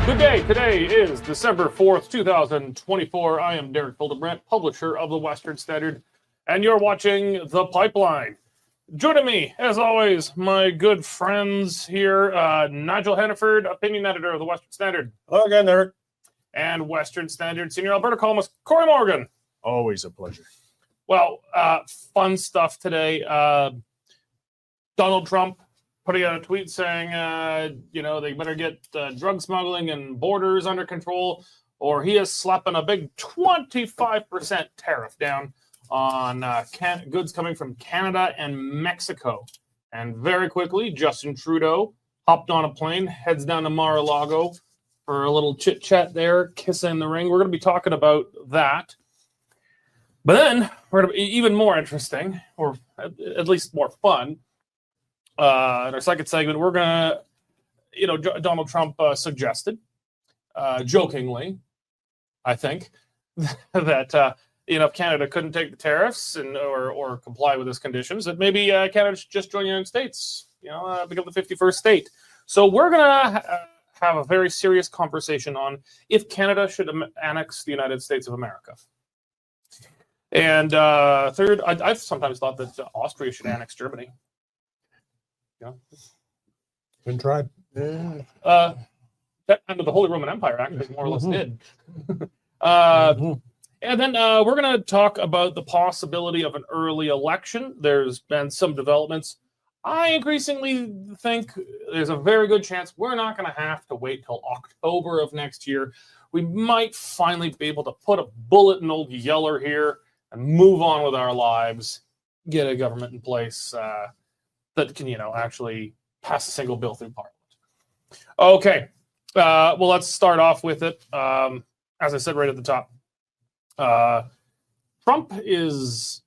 Good day. Today is December 4th, 2024. I am Derek Fildebrandt, publisher of the Western Standard, and you're watching The Pipeline. Joining me, as always, my good friends here, Nigel Hannaford, opinion editor of the Western Standard. Hello again, Derek. And Western Standard senior Alberta columnist, Cory Morgan. Always a pleasure. Well, fun stuff today. Donald Trump putting out a tweet saying, they better get drug smuggling and borders under control, or he is slapping a big 25% tariff down on goods coming from Canada and Mexico. And very quickly, Justin Trudeau hopped on a plane, heads down to Mar-a-Lago for a little chit-chat there, kissing the ring. We're going to be talking about that. But then, we're going to be even more interesting, or at least more fun. In our second segment, we're going to, Donald Trump suggested, jokingly, I think, that, if Canada couldn't take the tariffs or comply with his conditions, that maybe Canada should just join the United States, become the 51st state. So we're going to have a very serious conversation on if Canada should annex the United States of America. And third, I've sometimes thought that Austria should annex Germany. Been tried. That under the Holy Roman Empire actually more or less did. And then we're going to talk about the possibility of an early election. There's been some developments. I increasingly think there's a very good chance we're not going to have to wait till October of next year. We might finally be able to put a bullet in old Yeller here and move on with our lives, get a government in place that can, actually pass a single bill through Parliament. Okay, well, let's start off with it. As I said right at the top, Trump is.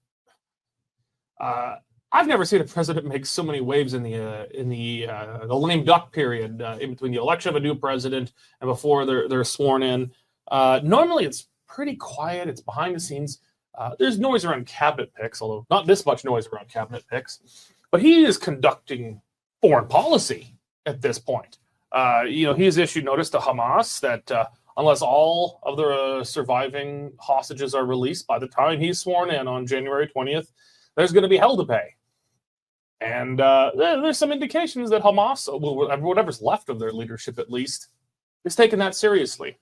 I've never seen a president make so many waves in the lame duck period in between the election of a new president and before they're sworn in. Normally, it's pretty quiet. It's behind the scenes. There's noise around cabinet picks, although not this much noise around cabinet picks. But he is conducting foreign policy at this point. He has issued notice to Hamas that unless all of the surviving hostages are released by the time he's sworn in on January 20th, there's going to be hell to pay. And there's some indications that Hamas, whatever's left of their leadership at least, is taking that seriously.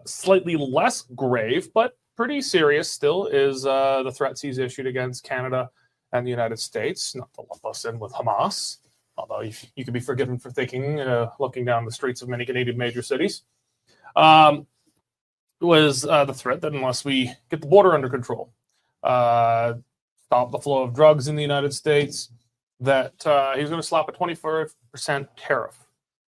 Slightly less grave, but pretty serious still, is the threats he's issued against Canada and the United States, not to lump us in with Hamas, although you can be forgiven for thinking, looking down the streets of many Canadian major cities, was the threat that unless we get the border under control, stop the flow of drugs in the United States, that he's going to slap a 24% tariff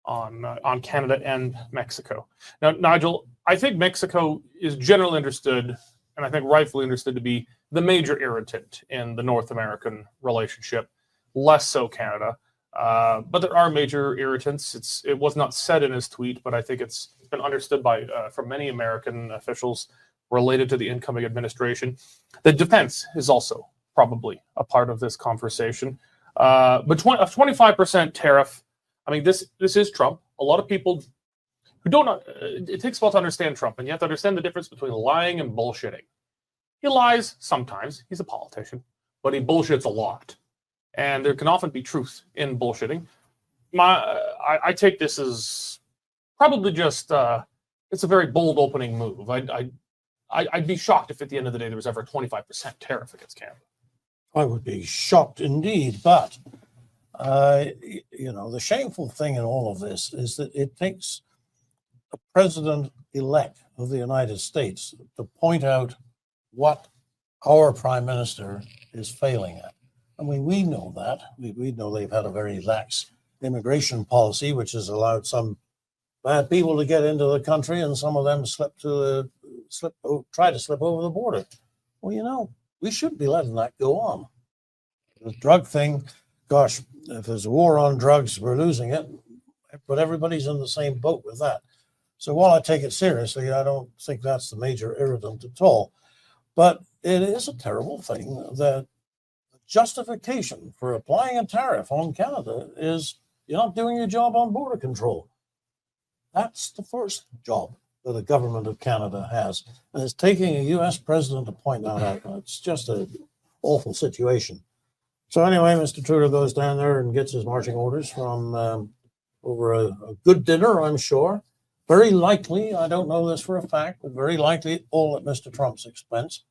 on Canada and Mexico. Now, Nigel, I think Mexico is generally understood, and I think rightfully understood, to be the major irritant in the North American relationship, less so Canada. But there are major irritants. It was not said in his tweet, but I think it's been understood from many American officials related to the incoming administration. The defense is also probably a part of this conversation. But a 25% tariff, I mean, this is Trump. A lot of people who don't know, it takes a while to understand Trump, and you have to understand the difference between lying and bullshitting. He lies sometimes. He's a politician, but he bullshits a lot. And there can often be truth in bullshitting. I take this as probably just, it's a very bold opening move. I'd be shocked if at the end of the day there was ever a 25% tariff against Canada. I would be shocked indeed, but, the shameful thing in all of this is that it takes a president-elect of the United States to point out what our prime minister is failing at. I mean, we know that. We know they've had a very lax immigration policy, which has allowed some bad people to get into the country, and some of them try to slip over the border. Well, we shouldn't be letting that go on. The drug thing, gosh, if there's a war on drugs, we're losing it. But everybody's in the same boat with that. So while I take it seriously, I don't think that's the major irritant at all. But it is a terrible thing that the justification for applying a tariff on Canada is you're not doing your job on border control. That's the first job that the government of Canada has. And it's taking a US president to point that out. It's just an awful situation. So anyway, Mr. Trudeau goes down there and gets his marching orders from over a good dinner, I'm sure. Very likely, I don't know this for a fact, but very likely all at Mr. Trump's expense.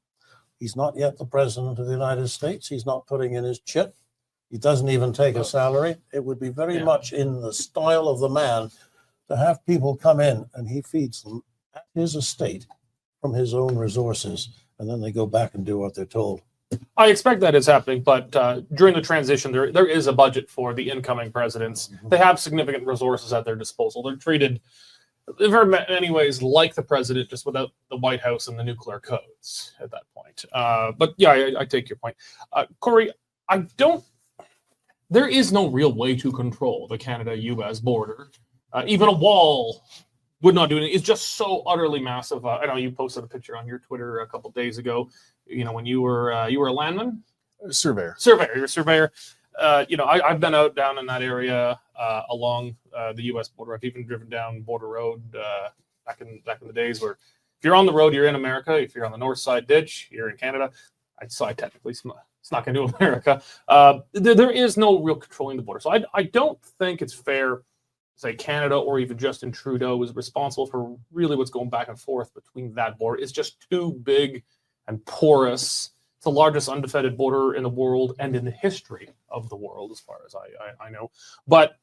He's not yet the president of the United States. He's not putting in his chit. He doesn't even take a salary. It would be very much in the style of the man to have people come in and he feeds them at his estate from his own resources, and then they go back and do what they're told. I expect that is happening, but during the transition, there is a budget for the incoming presidents. They have significant resources at their disposal. They're treated in very many ways like the president, just without the White House and the nuclear codes at that point. But yeah, I take your point. Cory, there is no real way to control the Canada-US border. Even a wall would not do it. It's just so utterly massive. I know you posted a picture on your Twitter a couple of days ago. You know, when you were a landman, Surveyor. You're a surveyor. I've been out down in that area along the U.S. border. I've even driven down Border Road back in the days where if you're on the road, you're in America. If you're on the north side ditch, you're in Canada. I technically snuck into America. There is no real controlling the border. So I don't think it's fair to say Canada or even Justin Trudeau is responsible for really what's going back and forth between that border. It's just too big and porous. It's the largest undefended border in the world and in the history of the world, as far as I know. But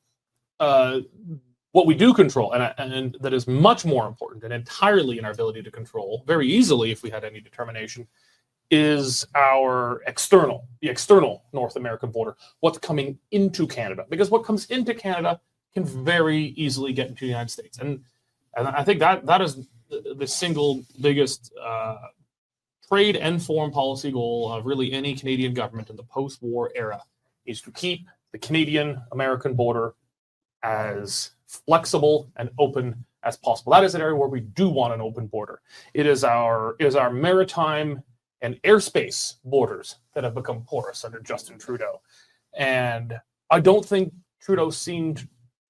what we do control, and that is much more important and entirely in our ability to control very easily if we had any determination, is the external North American border, what's coming into Canada. Because what comes into Canada can very easily get into the United States. And I think that is the single biggest trade and foreign policy goal of really any Canadian government in the post-war era, is to keep the Canadian-American border as flexible and open as possible. That is an area where we do want an open border. It is our maritime and airspace borders that have become porous under Justin Trudeau. And I don't think Trudeau seemed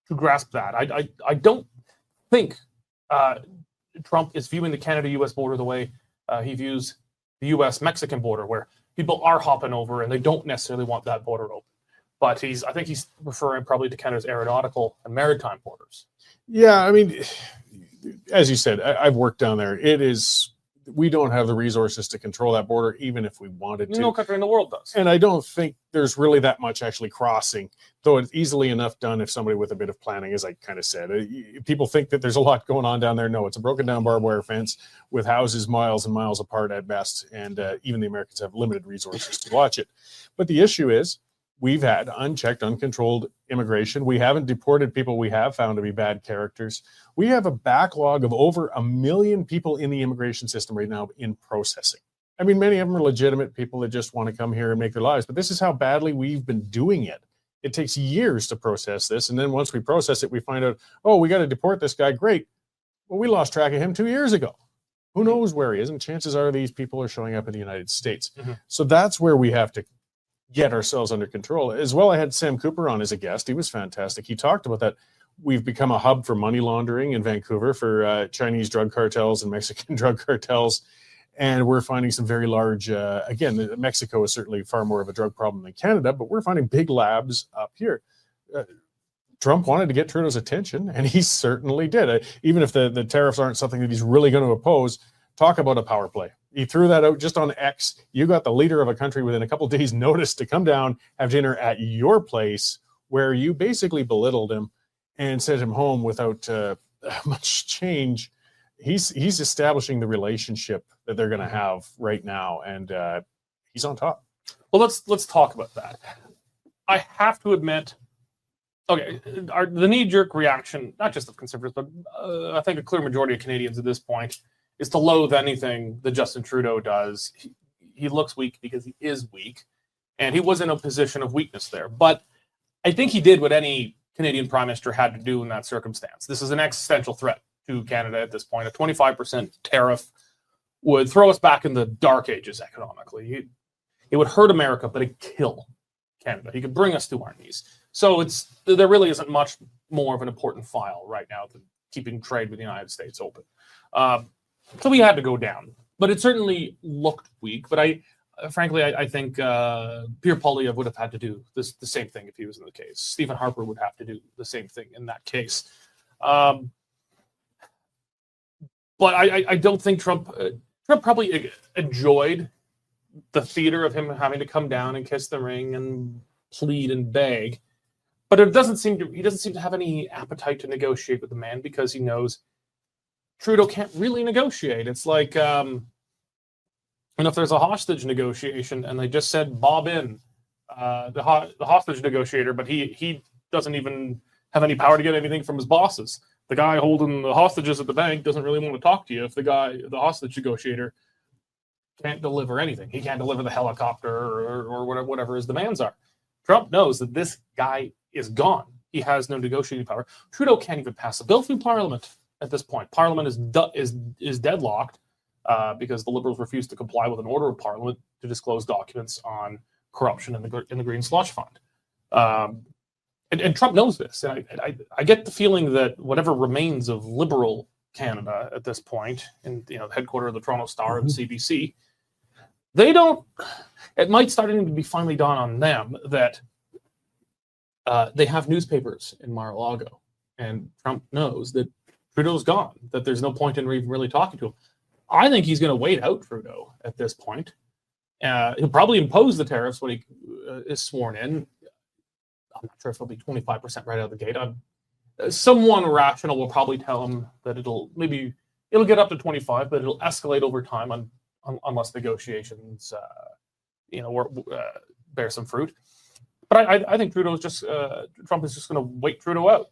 to grasp that. I don't think Trump is viewing the Canada-US border the way he views the U.S.-Mexican border, where people are hopping over and they don't necessarily want that border open. But I think he's referring probably to Canada's aeronautical and maritime borders. Yeah, I mean, as you said, I've worked down there. We don't have the resources to control that border, even if we wanted to. No country in the world does. And I don't think there's really that much actually crossing, though it's easily enough done if somebody with a bit of planning, as I kind of said. People think that there's a lot going on down there. No, it's a broken down barbed wire fence with houses miles and miles apart at best. And even the Americans have limited resources to watch it. But the issue is, we've had unchecked, uncontrolled immigration. We haven't deported people we have found to be bad characters. We have a backlog of over 1 million people in the immigration system right now in processing. I mean, many of them are legitimate people that just want to come here and make their lives, but this is how badly we've been doing it. It takes years to process this, and then once we process it, we find out, oh, we got to deport this guy. Great. Well, we lost track of him 2 years ago. Who knows where he is? And chances are these people are showing up in the United States. Mm-hmm. So that's where we have to get ourselves under control. As well, I had Sam Cooper on as a guest. He was fantastic. He talked about that. We've become a hub for money laundering in Vancouver for Chinese drug cartels and Mexican drug cartels. And we're finding some very large, again, Mexico is certainly far more of a drug problem than Canada, but we're finding big labs up here. Trump wanted to get Trudeau's attention, and he certainly did. Even if the tariffs aren't something that he's really going to oppose, talk about a power play. He threw that out just on X. You got the leader of a country within a couple of days' notice to come down, have dinner at your place, where you basically belittled him and sent him home without much change. He's establishing the relationship that they're going to have right now, and he's on top. Well, let's talk about that. I have to admit, okay, the knee-jerk reaction, not just of conservatives, but I think a clear majority of Canadians at this point, is to loathe anything that Justin Trudeau does. He looks weak because he is weak, and he was in a position of weakness there. But I think he did what any Canadian Prime Minister had to do in that circumstance. This is an existential threat to Canada at this point. A 25% tariff would throw us back in the dark ages economically. It would hurt America, but it'd kill Canada. He could bring us to our knees. So there really isn't much more of an important file right now keeping trade with the United States open. So he had to go down, but it certainly looked weak. But frankly, I think Pierre Poilievre would have had to do the same thing if he was in the case. Stephen Harper would have to do the same thing in that case. But I don't think Trump probably enjoyed the theater of him having to come down and kiss the ring and plead and beg. But he doesn't seem to have any appetite to negotiate with the man because he knows Trudeau can't really negotiate. It's like, if there's a hostage negotiation and they just said Bob in, the hostage negotiator, but he doesn't even have any power to get anything from his bosses. The guy holding the hostages at the bank doesn't really want to talk to you if the hostage negotiator can't deliver anything. He can't deliver the helicopter or whatever his demands are. Trump knows that this guy is gone. He has no negotiating power. Trudeau can't even pass a bill through Parliament at this point. Parliament is deadlocked because the Liberals refused to comply with an order of Parliament to disclose documents on corruption in the Green Slush Fund. And Trump knows this. And I get the feeling that whatever remains of Liberal Canada at this point, in the headquarters of the Toronto Star and CBC, they don't. It might start to be finally dawn on them that they have newspapers in Mar-a-Lago, and Trump knows that Trudeau's gone. That there's no point in even really talking to him. I think he's going to wait out Trudeau at this point. He'll probably impose the tariffs when he is sworn in. I'm not sure if it'll be 25% right out of the gate. Someone rational will probably tell him that it'll get up to 25, but it'll escalate over time unless negotiations, bear some fruit. But I think Trump is just going to wait Trudeau out.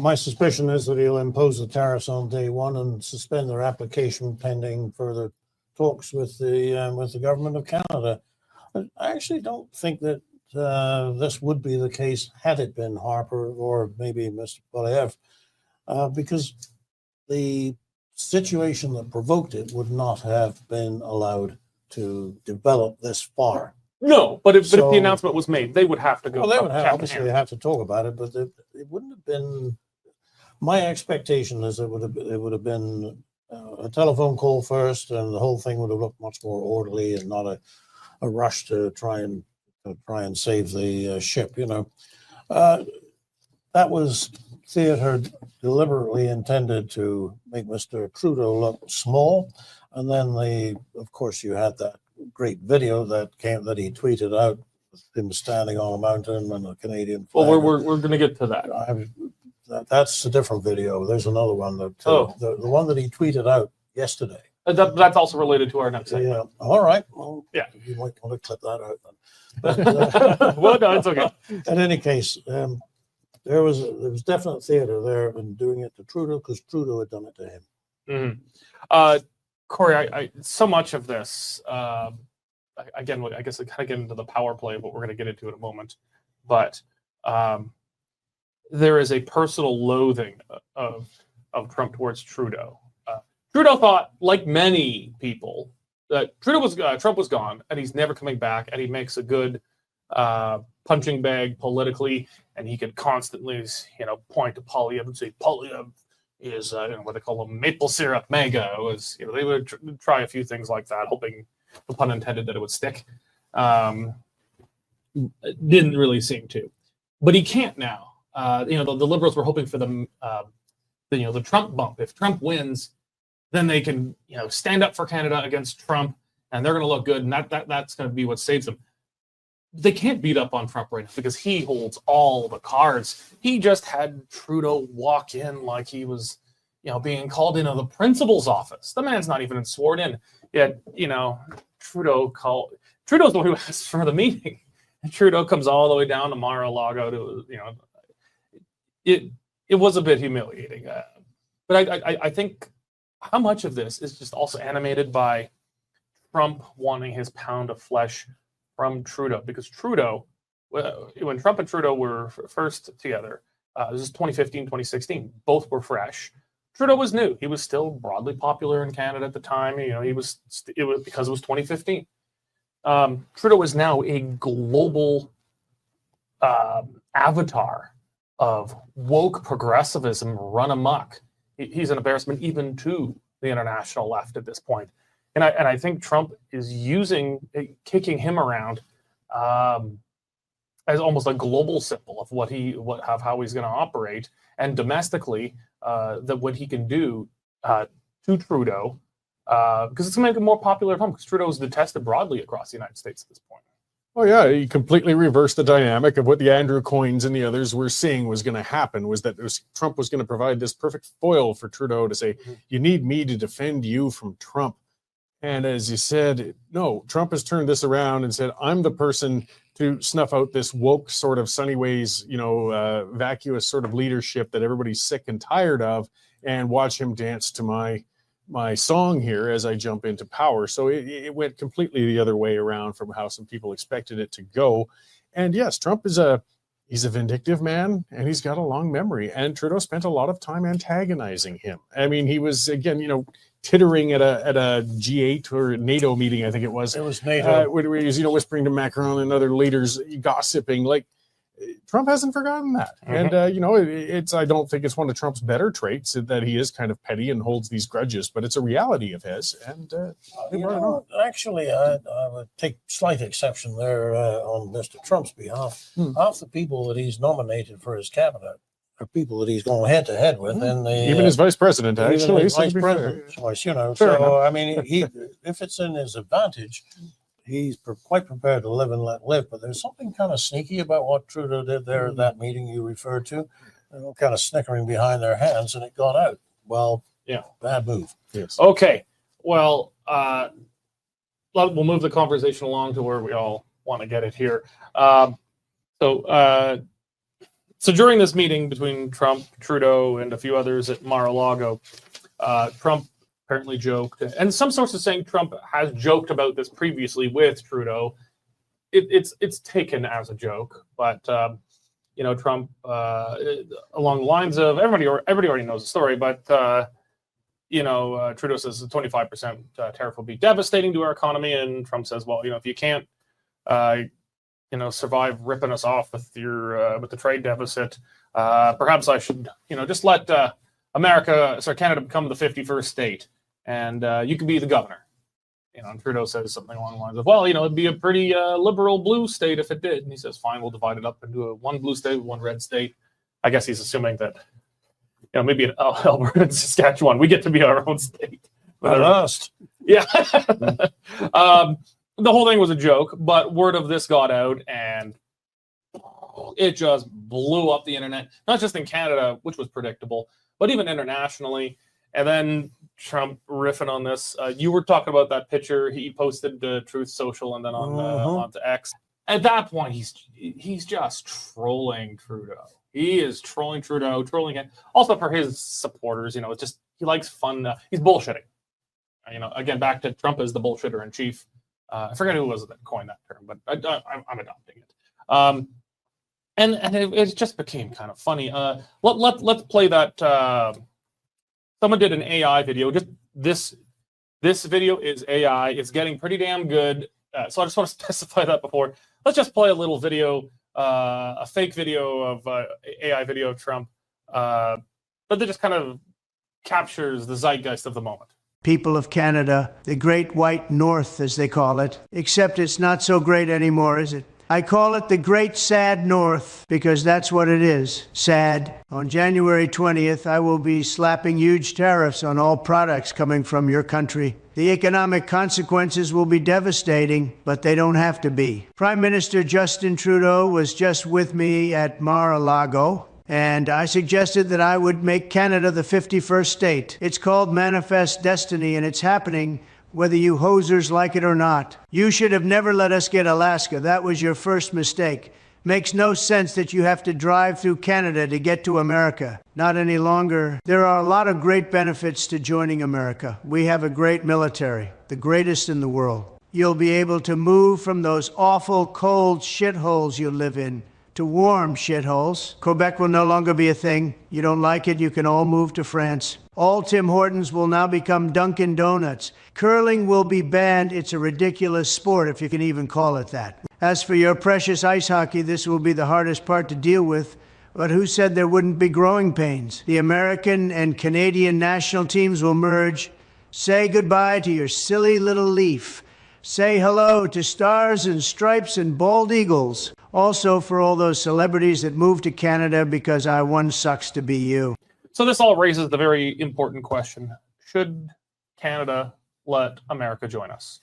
My suspicion is that he'll impose the tariffs on day one and suspend their application pending further talks with the government of Canada. I actually don't think that this would be the case had it been Harper or maybe Mr. Poilievre, because the situation that provoked it would not have been allowed to develop this far. No, but if the announcement was made, they would have to go. Well, they would obviously have to talk about it, but it wouldn't have been. My expectation is it would have been a telephone call first, and the whole thing would have looked much more orderly and not a rush to try and save the ship. That was theater deliberately intended to make Mr. Trudeau look small, and then of course, you had that great video that he tweeted out, him standing on a mountain and a Canadian flag. Well, we're going to get to that. That's a different video. There's another one that the one that he tweeted out yesterday. That's also related to our next segment. Yeah. All right. Well, yeah. You might want to clip that out then. But, well, no, it's okay. In any case, there was definite theater there in doing it to Trudeau because Trudeau had done it to him. Mm-hmm. Cory, I so much of this, again, I guess I kind of get into the power play of what we're going to get into in a moment, but there is a personal loathing of Trump towards Trudeau. Trudeau thought, like many people, that Trump was gone and he's never coming back, and he makes a good punching bag politically, and he could constantly, point to Poilievre and say Poilievre is what they call a maple syrup mega. It was, they would try a few things like that, hoping, no pun intended, that it would stick. It didn't really seem to, but he can't now. The Liberals were hoping for the Trump bump. If Trump wins, then they can stand up for Canada against Trump, and they're going to look good, and that's going to be what saves them. They can't beat up on Trump right now because he holds all the cards. He just had Trudeau walk in like he was, being called into the principal's office. The man's not even sworn in yet. Trudeau's the one who asked for the meeting. And Trudeau comes all the way down to Mar-a-Lago to, it was a bit humiliating. But I think how much of this is just also animated by Trump wanting his pound of flesh from Trudeau, because Trudeau, when Trump and Trudeau were first together, this is 2015, 2016, both were fresh. Trudeau was new. He was still broadly popular in Canada at the time. It was because it was 2015. Trudeau is now a global avatar of woke progressivism run amok. He's an embarrassment even to the international left at this point. And I think Trump is kicking him around as almost a global symbol of how he's going to operate, and domestically that what he can do to Trudeau, because it's going to make him more popular at home, because Trudeau is detested broadly across the United States at this point. Oh yeah, he completely reversed the dynamic of what the Andrew Coynes and the others were seeing was going to happen. Was that Trump was going to provide this perfect foil for Trudeau to say, "You need me to defend you from Trump." And as you said, no, Trump has turned this around and said, "I'm the person to snuff out this woke sort of Sunny Ways, vacuous sort of leadership that everybody's sick and tired of, and watch him dance to my song here as I jump into power." So it went completely the other way around from how some people expected it to go. And yes, Trump is he's a vindictive man, and he's got a long memory. And Trudeau spent a lot of time antagonizing him. I mean, he was, again, tittering at a G8 or NATO meeting, I think it was. It was NATO. Where he was, whispering to Macron and other leaders, gossiping. Like, Trump hasn't forgotten that. And, I don't think it's one of Trump's better traits that he is kind of petty and holds these grudges, but it's a reality of his. And actually, I would take slight exception there on Mr. Trump's behalf. Half the people that he's nominated for his cabinet are people that he's going head to head with. Even his vice president, actually. His vice president choice, So, I mean, if it's in his advantage, he's quite prepared to live and let live. But there's something kind of sneaky about what Trudeau did there at that meeting you referred to. Kind of snickering behind their hands, and it got out. Well, yeah, bad move. Yes. Okay. Well, we'll move the conversation along to where we all want to get it here. So during this meeting between Trump, Trudeau, and a few others at Mar-a-Lago, Trump apparently joked, and some sources saying Trump has joked about this previously with Trudeau. It's taken as a joke, but Trump, along the lines of everybody already knows the story, but Trudeau says the 25% tariff will be devastating to our economy, and Trump says, well, if you can't survive ripping us off with the trade deficit, perhaps I should just let Canada become the 51st state, and you can be the governor. And Trudeau says something along the lines of, well, it'd be a pretty liberal blue state if it did. And he says, fine, we'll divide it up into one blue state, one red state. I guess he's assuming that, maybe in Alberta and Saskatchewan, we get to be our own state. At last. Yeah. The whole thing was a joke, but word of this got out, and it just blew up the internet, not just in Canada, which was predictable, but even internationally. And then Trump riffing on this. You were talking about that picture he posted to Truth Social and then onto X. At that point, he's just trolling Trudeau. He is trolling Trudeau, trolling him. Also for his supporters, it's just he likes fun. He's bullshitting. Again, back to Trump as the bullshitter in chief. I forget who was it that coined that term, but I'm adopting it. And it just became kind of funny. Let's play that. Someone did an AI video. Just this video is AI. It's getting pretty damn good. So I just want to specify that before. Let's just play a little video, a fake video of AI video of Trump, but that just kind of captures the zeitgeist of the moment. People of Canada, the Great White North, as they call it, except it's not so great anymore, is it? I call it the Great Sad North, because that's what it is, sad. On January 20th, I will be slapping huge tariffs on all products coming from your country. The economic consequences will be devastating, but they don't have to be. Prime Minister Justin Trudeau was just with me at Mar-a-Lago, and I suggested that I would make Canada the 51st state. It's called Manifest Destiny, and it's happening whether you hosers like it or not. You should have never let us get Alaska. That was your first mistake. Makes no sense that you have to drive through Canada to get to America. Not any longer. There are a lot of great benefits to joining America. We have a great military, the greatest in the world. You'll be able to move from those awful cold shitholes you live in to warm shitholes. Quebec will no longer be a thing. You don't like it, you can all move to France. All Tim Hortons will now become Dunkin' Donuts. Curling will be banned. It's a ridiculous sport, if you can even call it that. As for your precious ice hockey, this will be the hardest part to deal with. But who said there wouldn't be growing pains? The American and Canadian national teams will merge. Say goodbye to your silly little leaf. Say hello to stars and stripes and bald eagles. Also for all those celebrities that moved to Canada because I one sucks to be you. So this all raises the very important question: should Canada let America join us?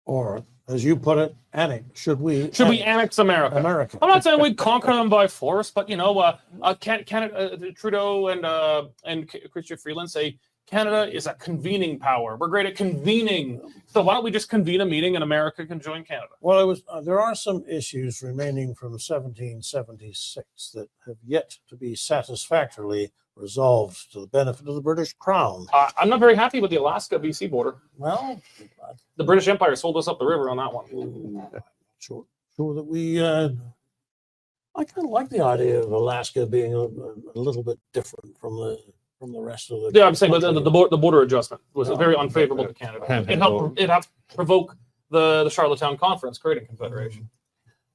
Or, as you put it, annex. Should we Annex America? America? I'm not saying we conquer them by force, but Trudeau and Chrystia Freeland say Canada is a convening power. We're great at convening. So why don't we just convene a meeting and America can join Canada? Well, there are some issues remaining from 1776 that have yet to be satisfactorily resolved to the benefit of the British Crown. I'm not very happy with the Alaska-BC border. Well, The British Empire sold us up the river on that one. sure that we. I kind of like the idea of Alaska being a little bit different from the rest of the. Yeah, I'm saying, but the border adjustment was very unfavorable to Canada. It helped provoke the Charlottetown Conference, creating confederation.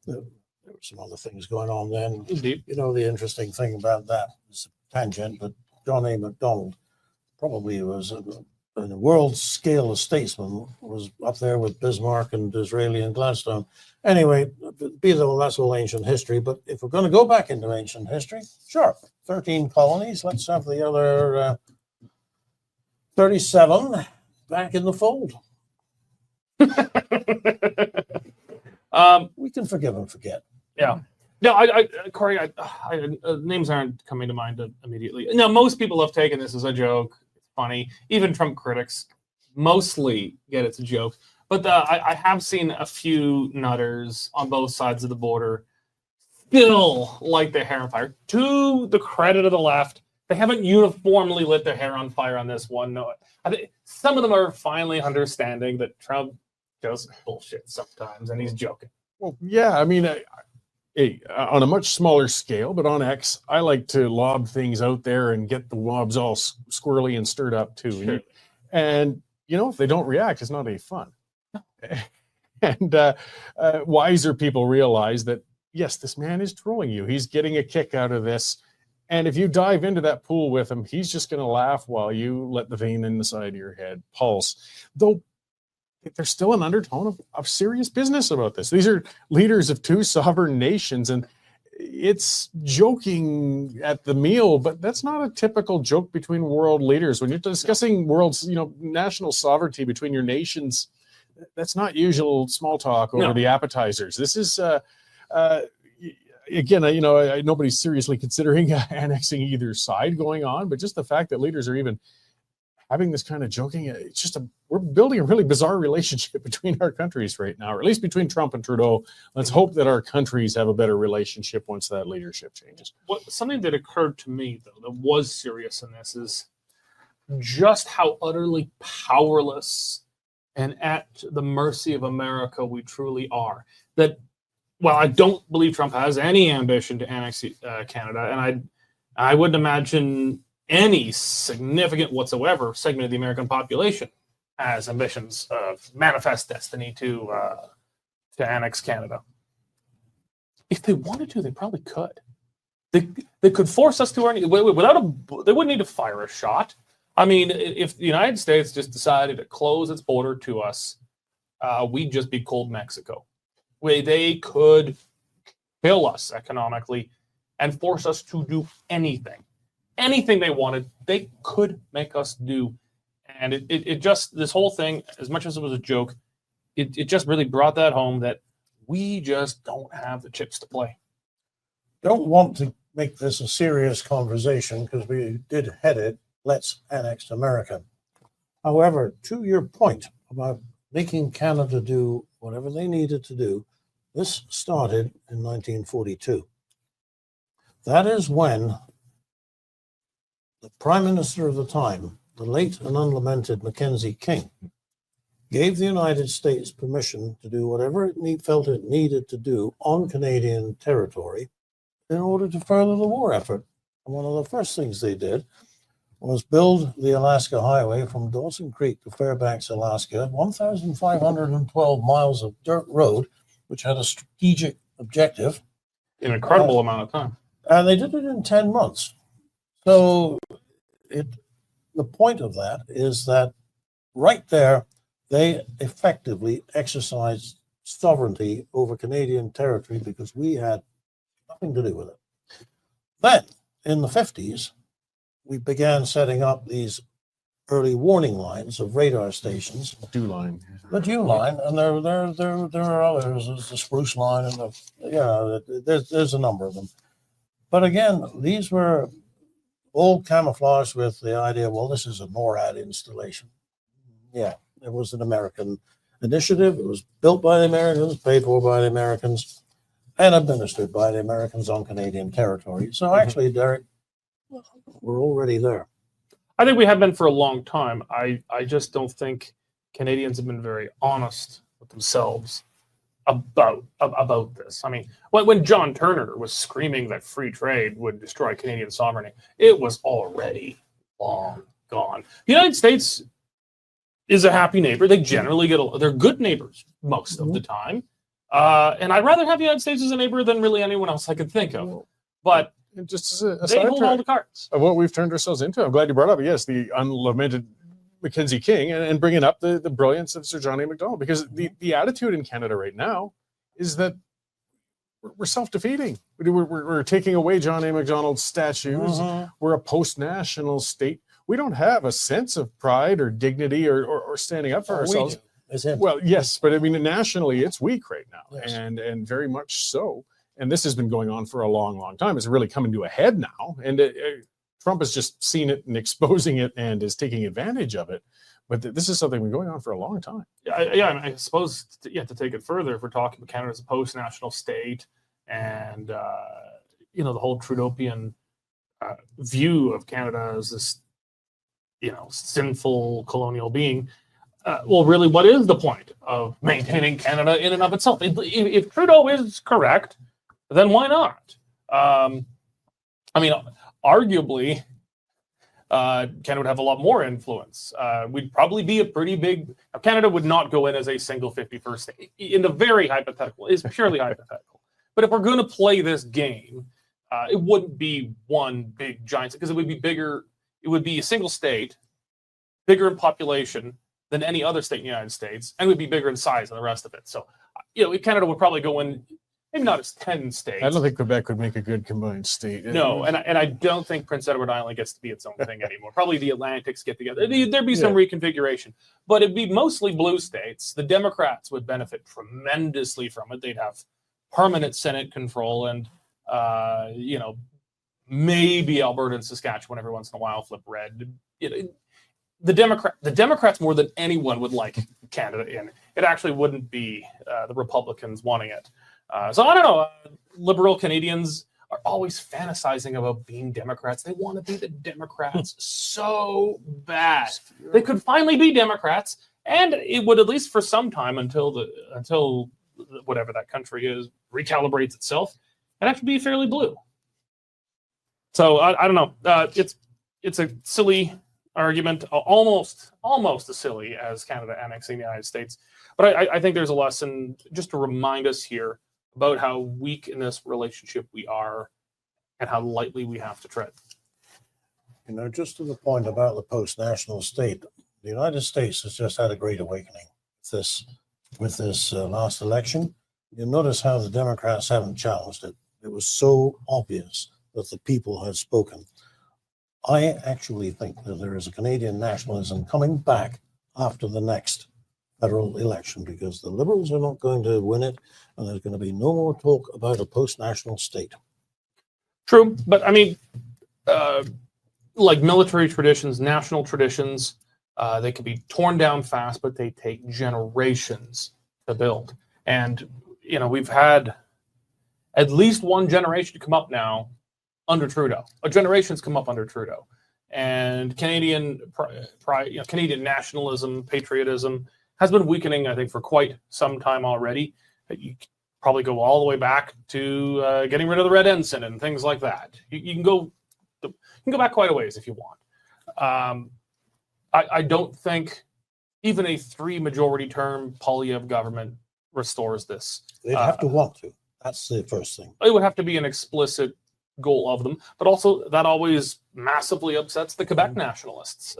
There were some other things going on then. Indeed. You know, the interesting thing about that is a tangent, but John A. Macdonald probably was in a world scale of statesman, was up there with Bismarck and Disraeli and Gladstone. Anyway, be though that's all ancient history, but if we're going to go back into ancient history, sure, 13 colonies, let's have the other 37 back in the fold. We can forgive and forget. Yeah. No, Cory, names aren't coming to mind immediately. Now, most people have taken this as a joke. It's funny. Even Trump critics mostly get it's a joke. But I have seen a few nutters on both sides of the border still light their hair on fire. To the credit of the left, they haven't uniformly lit their hair on fire on this one. No, I think some of them are finally understanding that Trump does bullshit sometimes, and he's joking. Well, yeah, I mean, on a much smaller scale, but on X, I like to lob things out there and get the wobs all squirrely and stirred up too. Sure. And if they don't react, it's not any fun. And wiser people realize that, yes, this man is trolling you. He's getting a kick out of this. And if you dive into that pool with him, he's just going to laugh while you let the vein in the side of your head pulse. Though there's still an undertone of serious business about this. These are leaders of two sovereign nations, and it's joking at the meal, but that's not a typical joke between world leaders. When you're discussing national sovereignty between your nations, that's not usual small talk over the appetizers. This is, again, nobody's seriously considering annexing either side going on, but just the fact that leaders are even having this kind of joking, it's just we're building a really bizarre relationship between our countries right now, or at least between Trump and Trudeau. Let's hope that our countries have a better relationship once that leadership changes. Something that occurred to me, though, that was serious in this is just how utterly powerless and at the mercy of America we truly are. That, while I don't believe Trump has any ambition to annex Canada, and I wouldn't imagine any significant whatsoever segment of the American population has ambitions of manifest destiny to annex Canada. If they wanted to, they probably could. They could force us to our they wouldn't need to fire a shot. I mean, if the United States just decided to close its border to us, we'd just be cold Mexico. They could kill us economically and force us to do anything they wanted. They could make us do. And it just, this whole thing, as much as it was a joke, it just really brought that home that we just don't have the chips to play. Don't want to make this a serious conversation because we did head it, let's annex America. However, to your point about making Canada do whatever they needed to do, this started in 1942. That is when the Prime Minister of the time, the late and unlamented Mackenzie King, gave the United States permission to do whatever it felt it needed to do on Canadian territory in order to further the war effort. And one of the first things they did was build the Alaska Highway from Dawson Creek to Fairbanks, Alaska, 1,512 miles of dirt road, which had a strategic objective an incredible amount of time. And they did it in 10 months. So the point of that is that right there, they effectively exercised sovereignty over Canadian territory because we had nothing to do with it. Then, in the 50s, we began setting up these early warning lines of radar stations. Dew line. The Dew line, and there are others. There's the Spruce line, and there's a number of them. But again, these were all camouflaged with the idea, well, this is a NORAD installation. Yeah, it was an American initiative. It was built by the Americans, paid for by the Americans, and administered by the Americans on Canadian territory. So actually, Derek, we're already there. I think we have been for a long time. I just don't think Canadians have been very honest with themselves about this. I mean, when John Turner was screaming that free trade would destroy Canadian sovereignty, it was already long gone. The United States is a happy neighbor. They generally they're good neighbors most of the time. And I'd rather have the United States as a neighbor than really anyone else I could think of. But just as they hold all the cards of what we've turned ourselves into. I'm glad you brought up, yes, the unlamented Mackenzie King and bringing up the brilliance of Sir John A. Macdonald, because the attitude in Canada right now is that we're self-defeating. We're taking away John A. Macdonald's statues. We're a post-national state. We don't have a sense of pride or dignity or standing up for ourselves. Well, yes, but I mean, nationally, it's weak right now, yes. and very much so. And this has been going on for a long, long time. It's really coming to a head now. And Trump has just seen it and exposing it and is taking advantage of it. But this is something that's been going on for a long time. Yeah, I suppose you have to take it further if we're talking about Canada as a post-national state and, the whole Trudeaupian view of Canada as this, sinful colonial being. Well, really, what is the point of maintaining Canada in and of itself? If Trudeau is correct, then why not? Arguably, Canada would have a lot more influence. We'd probably be a pretty big... Canada would not go in as a single 51st state. In the very hypothetical, it's purely hypothetical. But if we're going to play this game, it wouldn't be one big giant, because it would be bigger. It would be a single state, bigger in population than any other state in the United States, and would be bigger in size than the rest of it. So, Canada would probably go in, maybe not as 10 states. I don't think Quebec would make a good combined state. No, and I don't think Prince Edward Island gets to be its own thing anymore. Probably the Atlantics get together. There'd be some reconfiguration, but it'd be mostly blue states. The Democrats would benefit tremendously from it. They'd have permanent Senate control, and maybe Alberta and Saskatchewan every once in a while flip red. The Democrats more than anyone would like Canada in. It actually wouldn't be the Republicans wanting it. So I don't know. Liberal Canadians are always fantasizing about being Democrats. They want to be the Democrats so bad. They could finally be Democrats, and it would, at least for some time, until whatever that country is recalibrates itself, and actually be fairly blue. So I don't know. It's a silly argument, almost as silly as Canada annexing the United States. But I think there's a lesson just to remind us here about how weak in this relationship we are and how lightly we have to tread. Just to the point about the post-national state, the United States has just had a great awakening with this last election. You notice how the Democrats haven't challenged it. It was so obvious that the people had spoken. I actually think that there is a Canadian nationalism coming back after the next federal election, because the Liberals are not going to win it, and there's going to be no more talk about a post-national state. True, but like military traditions, national traditions, they can be torn down fast, but they take generations to build. And, we've had at least one generation to come up now under Trudeau. A generation's come up under Trudeau. And Canadian nationalism, patriotism has been weakening, I think, for quite some time already. You probably go all the way back to getting rid of the Red Ensign and things like that. You can go back quite a ways if you want. I don't think even a 3-majority term Poilievre government restores this. They'd have to want to. That's the first thing. It would have to be an explicit goal of them, but also that always massively upsets the Quebec nationalists.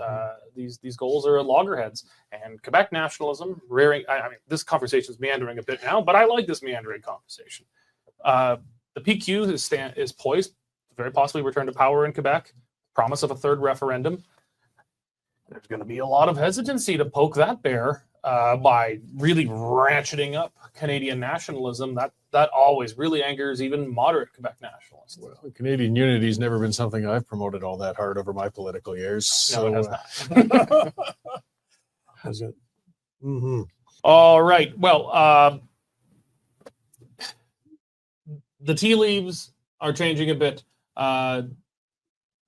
These goals are at loggerheads, and Quebec nationalism rearing. I mean, this conversation is meandering a bit now, but I like this meandering conversation. The PQ is poised to very possibly return to power in Quebec. Promise of a third referendum. There's going to be a lot of hesitancy to poke that bear by really ratcheting up Canadian nationalism. That always really angers even moderate Quebec nationalists. Well, Canadian unity's never been something I've promoted all that hard over my political years. So, No, it has not. Is it? Mm-hmm. All right. Well, the tea leaves are changing a bit.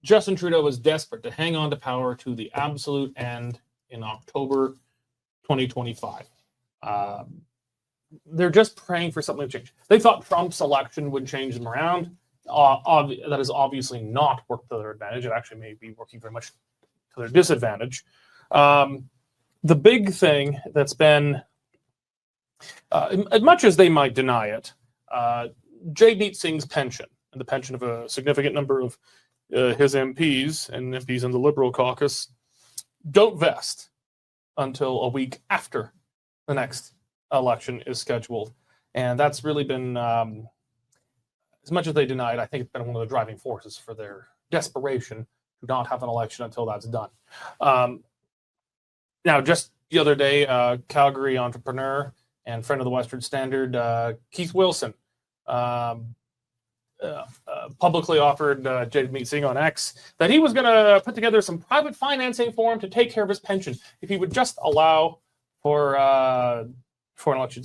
Justin Trudeau is desperate to hang on to power to the absolute end in October 2025. They're just praying for something to change. They thought Trump's election would change them around. That is obviously not worked to their advantage. It actually may be working very much to their disadvantage. The big thing that's been, as much as they might deny it, Jagmeet Singh's pension and the pension of a significant number of his MPs and MPs in the Liberal caucus don't vest until a week after the next election is scheduled. And that's really been, as much as they deny it, I think it's been one of the driving forces for their desperation to not have an election until that's done. Now, just the other day, Calgary entrepreneur and friend of the Western Standard, Keith Wilson, publicly offered Jagmeet Singh on X that he was going to put together some private financing for him to take care of his pension if he would just allow for an election.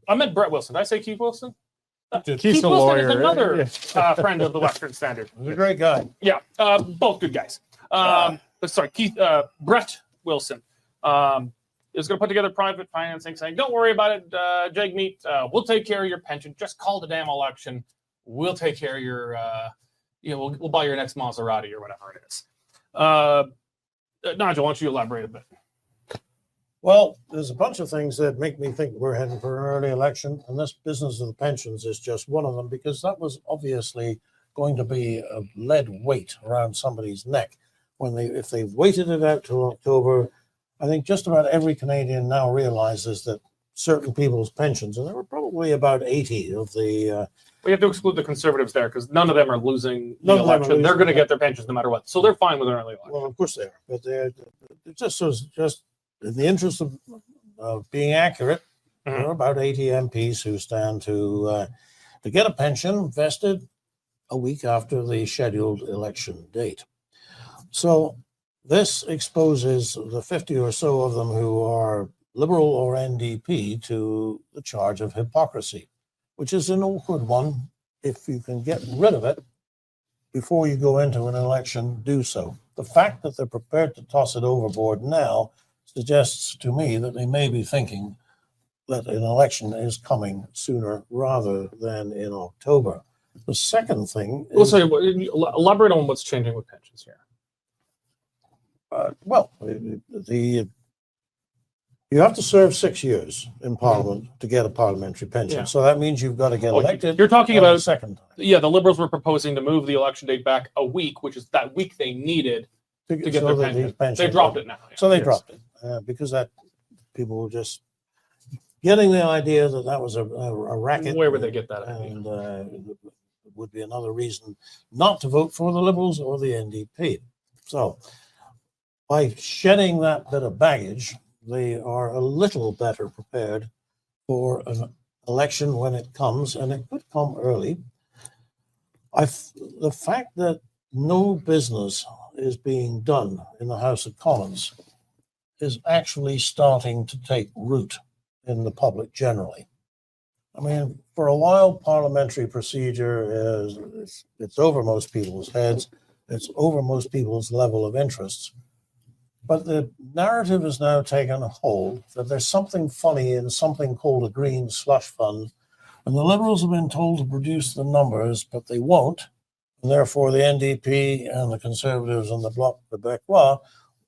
I meant Brett Wilson. Did I say Keith Wilson? Keith's Keith a Wilson lawyer. is another friend of the Western Standard. He's a great guy. Yeah, both good guys. But sorry, Brett Wilson is going to put together private financing saying, don't worry about it, Jagmeet, we'll take care of your pension. Just call the damn election. We'll take care of your, we'll buy your next Maserati or whatever it is. Nigel, why don't you elaborate a bit? Well, there's a bunch of things that make me think we're heading for an early election, and this business of the pensions is just one of them, because that was obviously going to be a lead weight around somebody's neck if they waited it out till October. I think just about every Canadian now realizes that certain people's pensions, and there were probably about 80 of the. We have to exclude the Conservatives there because none of them are losing the election. They're going to get their pensions no matter what, so they're fine with an early election. Well, of course they are, but they're just in the interest of being accurate. There are about 80 MPs who stand to get a pension vested a week after the scheduled election date. So this exposes the 50 or so of them who are Liberal or NDP to the charge of hypocrisy, which is an awkward one. If you can get rid of it before you go into an election, do so. The fact that they're prepared to toss it overboard now suggests to me that they may be thinking that an election is coming sooner rather than in October. The second thing is... Elaborate on what's changing with pensions here. You have to serve 6 years in Parliament to get a parliamentary pension. Yeah. So that means you've got to get elected. You're talking about the second time. Yeah, the Liberals were proposing to move the election date back a week, which is that week they needed to get their pension. They dropped it now. Yeah. So they dropped it because that people were just getting the idea that was a racket. Where would they get that idea? And it would be another reason not to vote for the Liberals or the NDP. So by shedding that bit of baggage, they are a little better prepared for an election when it comes, and it could come early. The fact that no business is being done in the House of Commons is actually starting to take root in the public generally. I mean, for a while, parliamentary procedure it's over most people's heads. It's over most people's level of interests. But the narrative has now taken a hold that there's something funny in something called a green slush fund. And the Liberals have been told to produce the numbers, but they won't. And therefore, the NDP and the Conservatives and the Bloc Québécois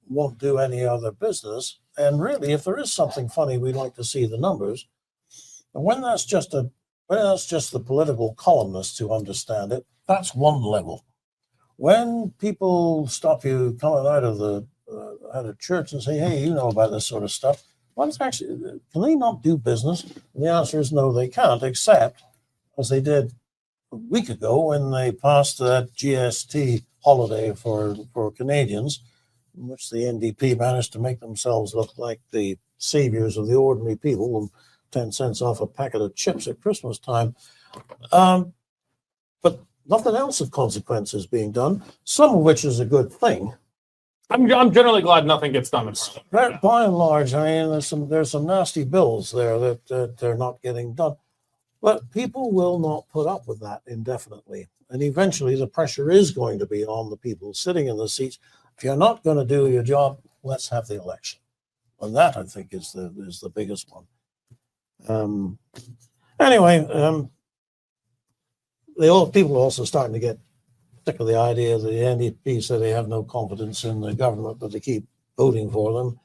won't do any other business. And really, if there is something funny, we'd like to see the numbers. And when that's just a Well, that's just the political columnists who understand it. That's one level. When people stop you coming out of church and say, "Hey, you know about this sort of stuff," can they not do business? And the answer is no, they can't, except as they did a week ago when they passed that GST holiday for Canadians, in which the NDP managed to make themselves look like the saviors of the ordinary people, and 10 cents off a packet of chips at Christmas time. But nothing else of consequence is being done, some of which is a good thing. I'm generally glad nothing gets done. By and large, I mean, there's some nasty bills there that they're not getting done. But people will not put up with that indefinitely. And eventually the pressure is going to be on the people sitting in the seats. If you're not going to do your job, let's have the election. And that, I think, is the biggest one. Anyway, people are also starting to get sick of the idea that the NDP say they have no confidence in the government, but they keep voting for them.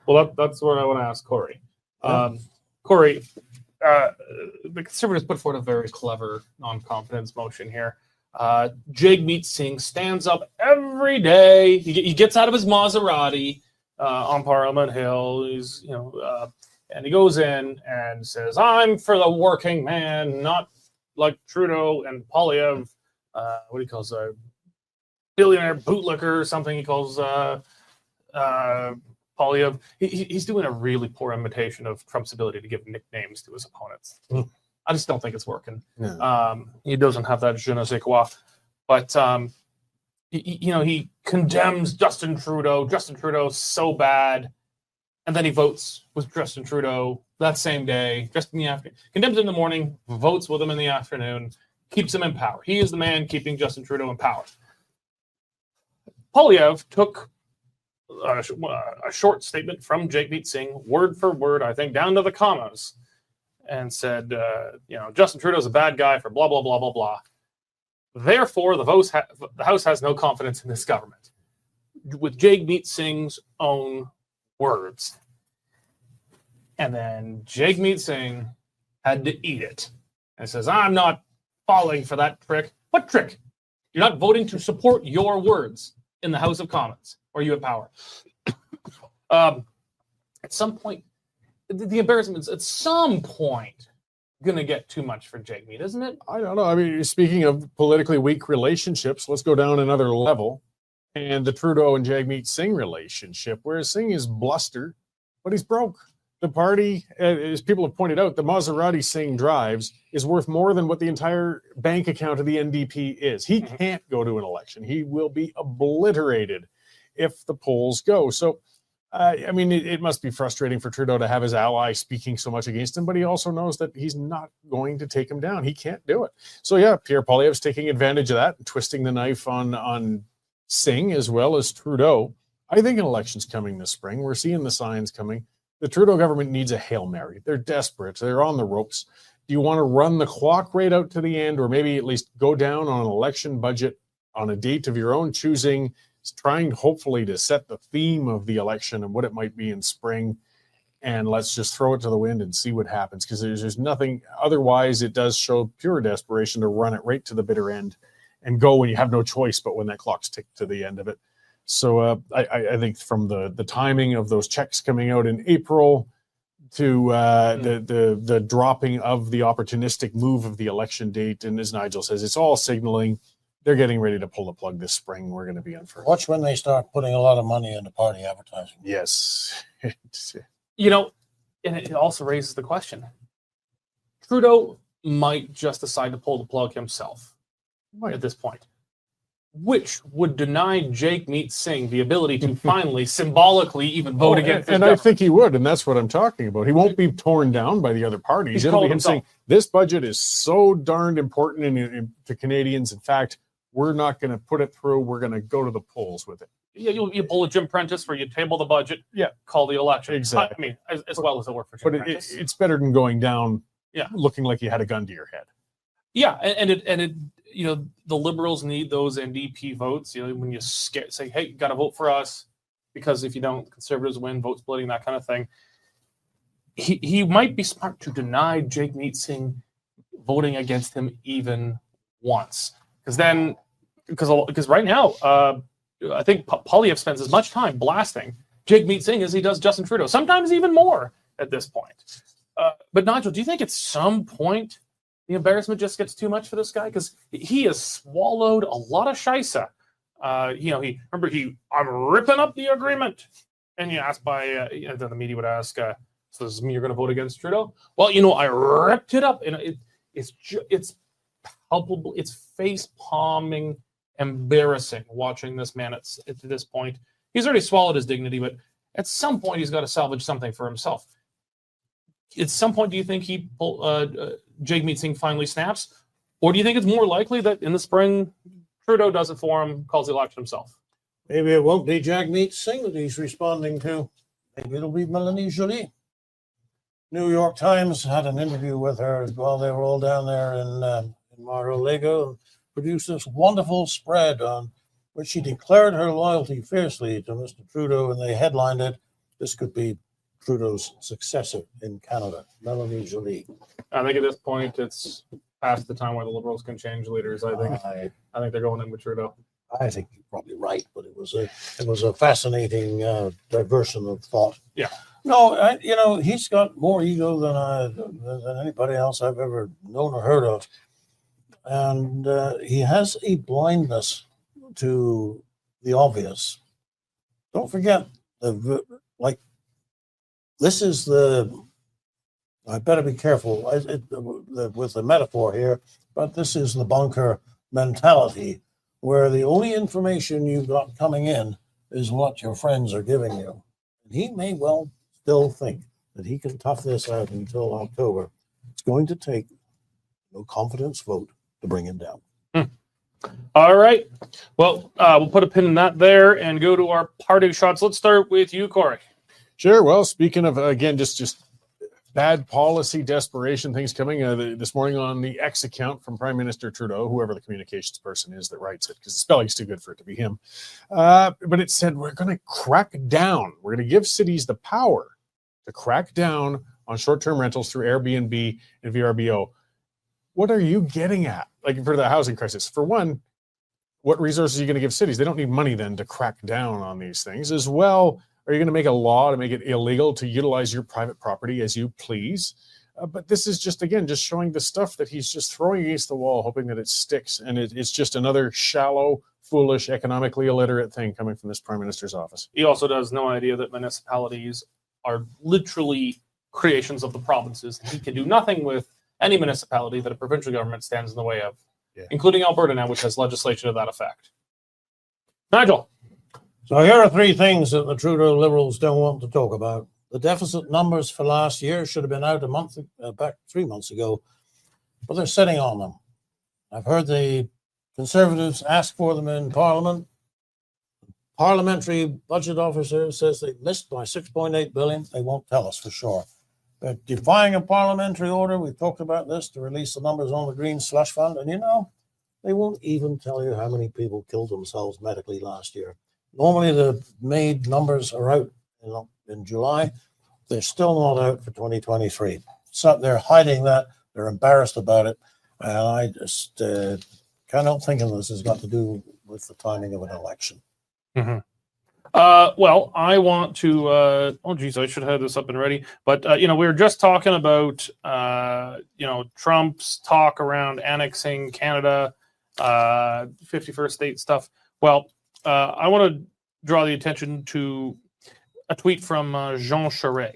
Well, that's what I want to ask Cory. Yeah. Cory, the Conservatives put forward a very clever non-confidence motion here. Jagmeet Singh stands up every day. He gets out of his Maserati on Parliament Hill. He's, and he goes in and says, "I'm for the working man, not like Trudeau and Polyev." What he calls a billionaire bootlicker or something. He calls Polyev. He's doing a really poor imitation of Trump's ability to give nicknames to his opponents. I just don't think it's working. No. He doesn't have that je ne sais quoi. But he condemns Justin Trudeau. Justin Trudeau's so bad. And then he votes with Justin Trudeau that same day, just in the afternoon. Condemns him in the morning, votes with him in the afternoon, keeps him in power. He is the man keeping Justin Trudeau in power. Polyev took a short statement from Jagmeet Singh, word for word, I think, down to the commas, and said, Justin Trudeau's a bad guy for blah, blah, blah, blah, blah. Therefore, the House has no confidence in this government. With Jagmeet Singh's own words. And then Jagmeet Singh had to eat it and says, "I'm not falling for that trick." What trick? You're not voting to support your words in the House of Commons, or you have power. At some point, the embarrassment's at some point going to get too much for Jagmeet, isn't it? I don't know. I mean, speaking of politically weak relationships, let's go down another level. And the Trudeau and Jagmeet Singh relationship, where Singh is bluster, but he's broke. The party, as people have pointed out, the Maserati Singh drives is worth more than what the entire bank account of the NDP is. He can't go to an election. He will be obliterated if the polls go. So, it must be frustrating for Trudeau to have his ally speaking so much against him, but he also knows that he's not going to take him down. He can't do it. So, yeah, Pierre Poilievre's taking advantage of that and twisting the knife on Singh as well as Trudeau. I think an election's coming this spring. We're seeing the signs coming. The Trudeau government needs a Hail Mary. They're desperate. They're on the ropes. Do you want to run the clock right out to the end, or maybe at least go down on an election budget on a date of your own choosing, trying hopefully to set the theme of the election and what it might be in spring, and let's just throw it to the wind and see what happens, because there's nothing. Otherwise, it does show pure desperation to run it right to the bitter end and go when you have no choice but when that clock's ticked to the end of it. So I think from the timing of those checks coming out in April to the dropping of the opportunistic move of the election date, and as Nigel says, it's all signaling they're getting ready to pull the plug this spring. We're going to be in for. Watch when they start putting a lot of money into party advertising. Yes. And it also raises the question. Trudeau might just decide to pull the plug himself at this point, which would deny Jagmeet Singh the ability to finally symbolically even vote against. And I think he would, and that's what I'm talking about. He won't be torn down by the other parties. It'll be him saying, this budget is so darned important to Canadians. In fact, we're not going to put it through. We're going to go to the polls with it. Yeah, you pull a Jim Prentice where you table the budget, call the election. Exactly. As well as it worked for Jim Prentice. It's better than going down looking like you had a gun to your head. Yeah, and it the Liberals need those NDP votes. When you say, hey, you got to vote for us, because if you don't, Conservatives win, vote splitting, that kind of thing. He might be smart to deny Jagmeet Singh voting against him even once. Because right now, I think Poilievre spends as much time blasting Jagmeet Singh as he does Justin Trudeau, sometimes even more at this point. But Nigel, do you think at some point the embarrassment just gets too much for this guy? Because he has swallowed a lot of shisa. I'm ripping up the agreement. And you ask then the media would ask, so does this mean you're going to vote against Trudeau? Well, I ripped it up. And it's palpable. It's face-palming, embarrassing watching this man at this point. He's already swallowed his dignity, but at some point he's got to salvage something for himself. At some point, do you think Jagmeet Singh finally snaps? Or do you think it's more likely that in the spring, Trudeau does it for him, calls the election himself? Maybe it won't be Jagmeet Singh that he's responding to. Maybe it'll be Melanie Joly. New York Times had an interview with her while they were all down there in Mar-a-Lago, and produced this wonderful spread on which she declared her loyalty fiercely to Mr. Trudeau, and they headlined it, "This could be Trudeau's successor in Canada, Melanie Joly." I think at this point, it's past the time where the Liberals can change leaders. I think they're going in with Trudeau. I think you're probably right, but it was a fascinating diversion of thought. Yeah. No, he's got more ego than anybody else I've ever known or heard of, and he has a blindness to the obvious. Don't forget, this is I better be careful with the metaphor here, but this is the bunker mentality, where the only information you've got coming in is what your friends are giving you. And he may well still think that he can tough this out until October. It's going to take no confidence vote to bring him down. All right. Well, we'll put a pin in that there and go to our parting shots. Let's start with you, Cory. Sure. Well, speaking of, again, just bad policy, desperation, things coming this morning on the X account from Prime Minister Trudeau, whoever the communications person is that writes it, because the spelling's too good for it to be him. But it said, we're going to crack down. We're going to give cities the power to crack down on short-term rentals through Airbnb and VRBO. What are you getting at? Like, for the housing crisis, for one, what resources are you going to give cities? They don't need money then to crack down on these things. As well, are you going to make a law to make it illegal to utilize your private property as you please? But this is just showing the stuff that he's just throwing against the wall, hoping that it sticks. And it's just another shallow, foolish, economically illiterate thing coming from this Prime Minister's office. He also has no idea that municipalities are literally creations of the provinces. He can do nothing with any municipality that a provincial government stands in the way of, including Alberta now, which has legislation to that effect. Nigel. So here are three things that the Trudeau Liberals don't want to talk about. The deficit numbers for last year should have been out back 3 months ago, but they're sitting on them. I've heard the Conservatives ask for them in Parliament. Parliamentary budget officer says they missed by 6.8 billion. They won't tell us for sure. They're defying a parliamentary order. We've talked about this, to release the numbers on the Green Slush Fund. And they won't even tell you how many people killed themselves medically last year. Normally the made numbers are out in July. They're still not out for 2023. So they're hiding that. They're embarrassed about it. And I just cannot think of this has got to do with the timing of an election. Mm-hmm. Well, I want to, I should have this up and ready. But, we were just talking about, Trump's talk around annexing Canada, 51st state stuff. Well, I want to draw the attention to a tweet from Jean Charest.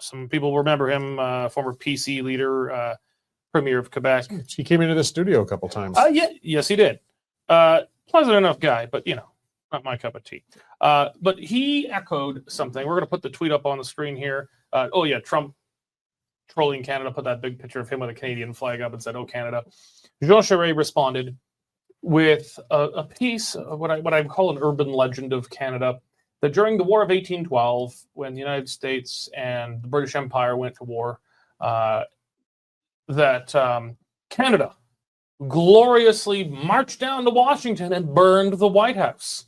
Some people remember him, former PC leader, Premier of Quebec. He came into the studio a couple times. Yes, he did. Pleasant enough guy, but, not my cup of tea. But he echoed something. We're going to put the tweet up on the screen here. Trump trolling Canada, put that big picture of him with a Canadian flag up and said, "Oh, Canada." Jean Charest responded with a piece of what I call an urban legend of Canada, that during the War of 1812, when the United States and the British Empire went to war, Canada gloriously marched down to Washington and burned the White House.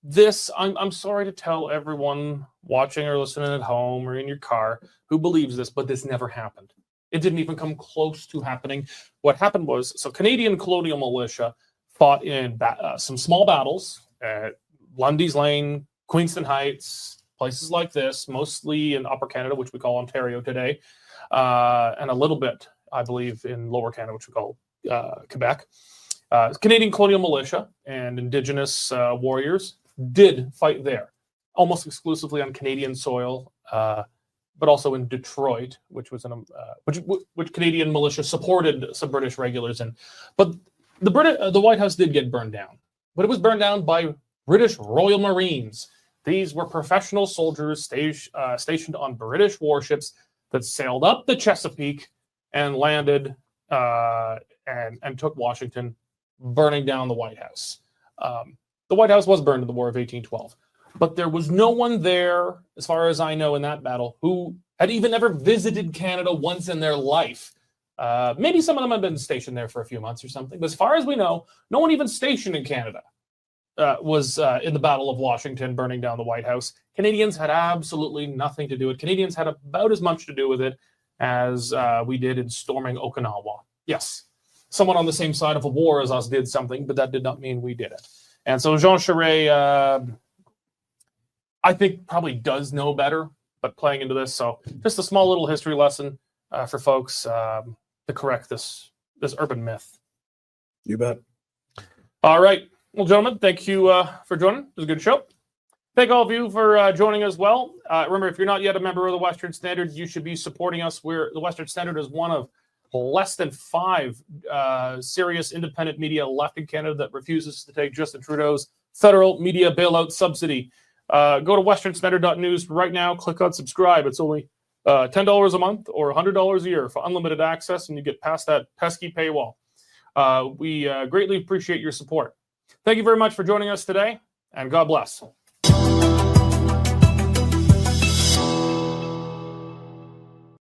This, I'm sorry to tell everyone watching or listening at home or in your car who believes this, but this never happened. It didn't even come close to happening. What happened was, so Canadian colonial militia fought in some small battles at Lundy's Lane, Queenston Heights, places like this, mostly in Upper Canada, which we call Ontario today, and a little bit, I believe, in Lower Canada, which we call Quebec. Canadian colonial militia and Indigenous warriors did fight there, almost exclusively on Canadian soil, but also in Detroit, which was which Canadian militia supported some British regulars in. But the White House did get burned down, but it was burned down by British Royal Marines. These were professional soldiers stationed on British warships that sailed up the Chesapeake and landed and took Washington, burning down the White House. The White House was burned in the War of 1812, but there was no one there, as far as I know, in that battle who had even ever visited Canada once in their life. Maybe some of them had been stationed there for a few months or something, but as far as we know, no one even stationed in Canada was in the Battle of Washington, burning down the White House. Canadians had absolutely nothing to do with it. Canadians had about as much to do with it as we did in storming Okinawa. Yes, someone on the same side of a war as us did something, but that did not mean we did it. And so Jean Charest, I think, probably does know better, but playing into this. So just a small little history lesson for folks to correct this urban myth. You bet. All right. Well, gentlemen, thank you for joining. It was a good show. Thank all of you for joining as well. Remember, if you're not yet a member of the Western Standard, you should be supporting us. The Western Standard is one of less than 5 serious independent media left in Canada that refuses to take Justin Trudeau's federal media bailout subsidy. Go to westernstandard.news right now. Click on subscribe. It's only $10 a month or $100 a year for unlimited access, and you get past that pesky paywall. We greatly appreciate your support. Thank you very much for joining us today, and God bless.